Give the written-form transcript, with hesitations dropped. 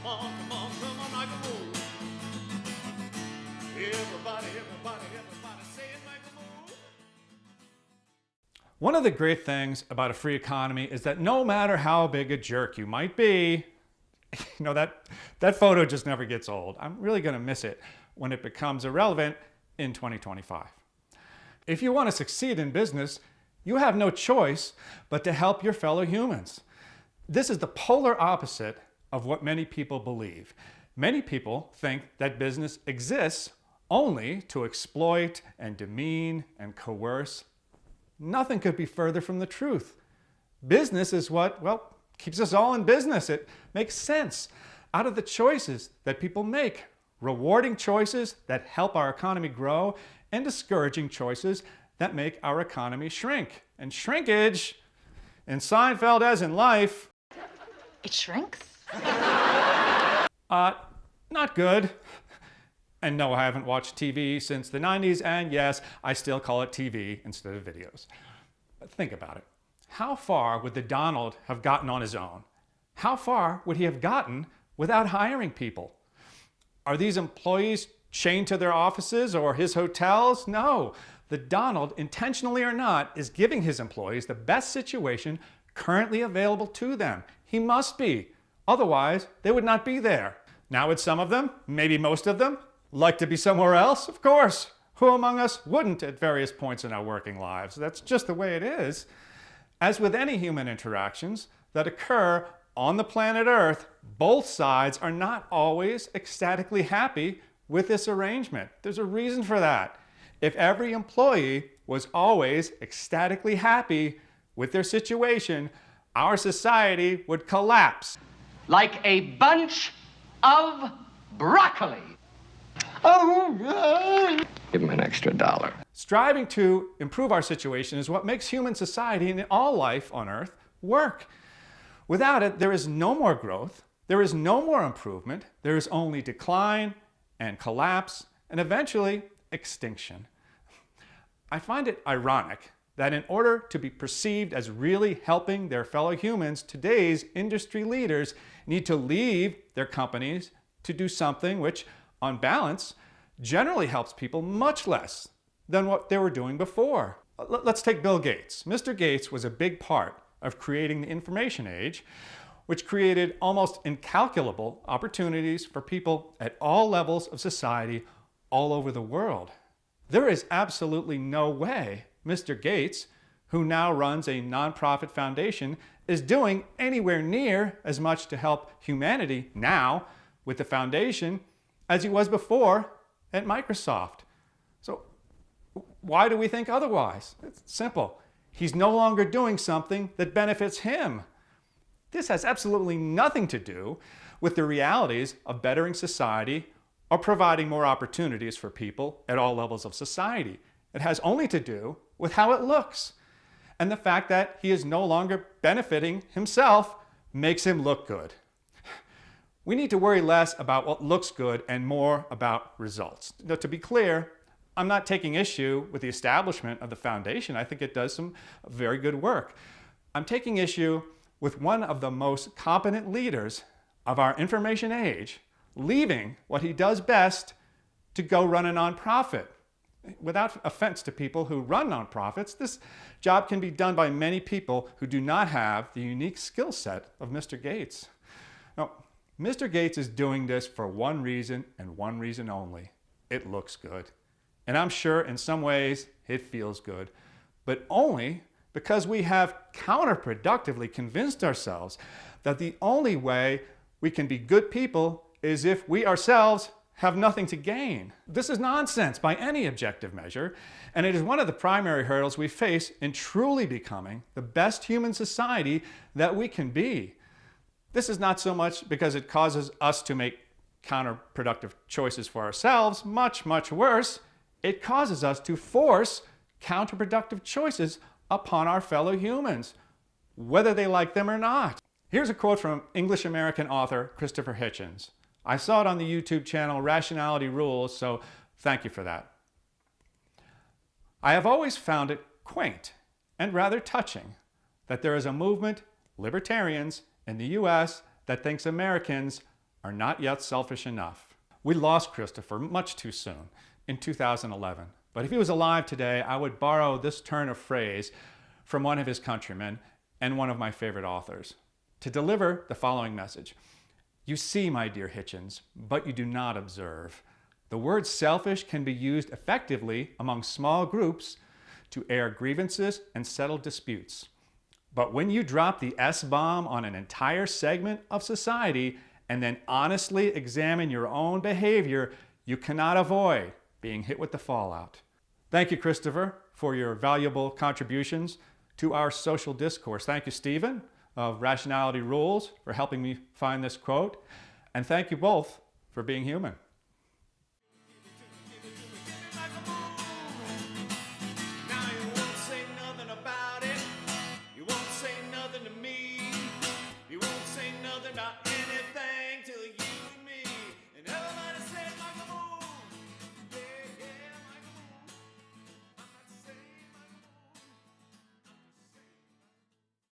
come on, make a move. Everybody, say it, make a move. One of the great things about a free economy is that no matter how big a jerk you might be, that photo just never gets old. I'm really going to miss it when it becomes irrelevant in 2025. If you want to succeed in business, you have no choice but to help your fellow humans. This is the polar opposite of what many people believe. Many people think that business exists only to exploit and demean and coerce. Nothing could be further from the truth. Business is what, keeps us all in business. It makes sense out of the choices that people make. Rewarding choices that help our economy grow and discouraging choices that make our economy shrink. And shrinkage, in Seinfeld as in life, It shrinks? not good. And no, I haven't watched TV since the 90s, and yes, I still call it TV instead of videos. But think about it. How far would the Donald have gotten on his own? How far would he have gotten without hiring people? Are these employees chained to their offices or his hotels? No. The Donald, intentionally or not, is giving his employees the best situation currently available to them. He must be. Otherwise, they would not be there. Now, would some of them, maybe most of them, like to be somewhere else? Of course. Who among us wouldn't at various points in our working lives? That's just the way it is. As with any human interactions that occur on the planet Earth, both sides are not always ecstatically happy with this arrangement. There's a reason for that. If every employee was always ecstatically happy with their situation, our society would collapse. Like a bunch of broccoli. Give him an extra $1. Striving to improve our situation is what makes human society and all life on Earth work. Without it, there is no more growth, there is no more improvement, there is only decline and collapse and eventually extinction. I find it ironic that in order to be perceived as really helping their fellow humans, today's industry leaders need to leave their companies to do something which, on balance, generally helps people much less than what they were doing before. Let's take Bill Gates. Mr. Gates was a big part of creating the information age, which created almost incalculable opportunities for people at all levels of society all over the world. There is absolutely no way Mr. Gates, who now runs a nonprofit foundation, is doing anywhere near as much to help humanity now with the foundation as he was before at Microsoft. So why do we think otherwise? It's simple. He's no longer doing something that benefits him. This has absolutely nothing to do with the realities of bettering society or providing more opportunities for people at all levels of society. It has only to do with how it looks. And the fact that he is no longer benefiting himself makes him look good. We need to worry less about what looks good and more about results. Now, to be clear, I'm not taking issue with the establishment of the foundation. I think it does some very good work. I'm taking issue with one of the most competent leaders of our information age leaving what he does best to go run a nonprofit. Without offense to people who run nonprofits, this job can be done by many people who do not have the unique skill set of Mr. Gates. Now, Mr. Gates is doing this for one reason and one reason only. It looks good. And I'm sure in some ways it feels good, but only because we have counterproductively convinced ourselves that the only way we can be good people is if we ourselves have nothing to gain. This is nonsense by any objective measure, and it is one of the primary hurdles we face in truly becoming the best human society that we can be. This is not so much because it causes us to make counterproductive choices for ourselves, much, much worse. It causes us to force counterproductive choices upon our fellow humans, whether they like them or not. Here's a quote from English-American author Christopher Hitchens. I saw it on the YouTube channel Rationality Rules, so thank you for that. I have always found it quaint and rather touching that there is a movement, libertarians, in the US that thinks Americans are not yet selfish enough. We lost Christopher much too soon in 2011. But if he was alive today, I would borrow this turn of phrase from one of his countrymen and one of my favorite authors to deliver the following message. You see, my dear Hitchens, but you do not observe. The word selfish can be used effectively among small groups to air grievances and settle disputes. But when you drop the S-bomb on an entire segment of society and then honestly examine your own behavior, you cannot avoid being hit with the fallout. Thank you, Christopher, for your valuable contributions to our social discourse. Thank you, Stephen, of Rationality Rules, for helping me find this quote. And thank you both for being human. Now you won't say nothing about it. You won't say nothing to me. You won't say nothing about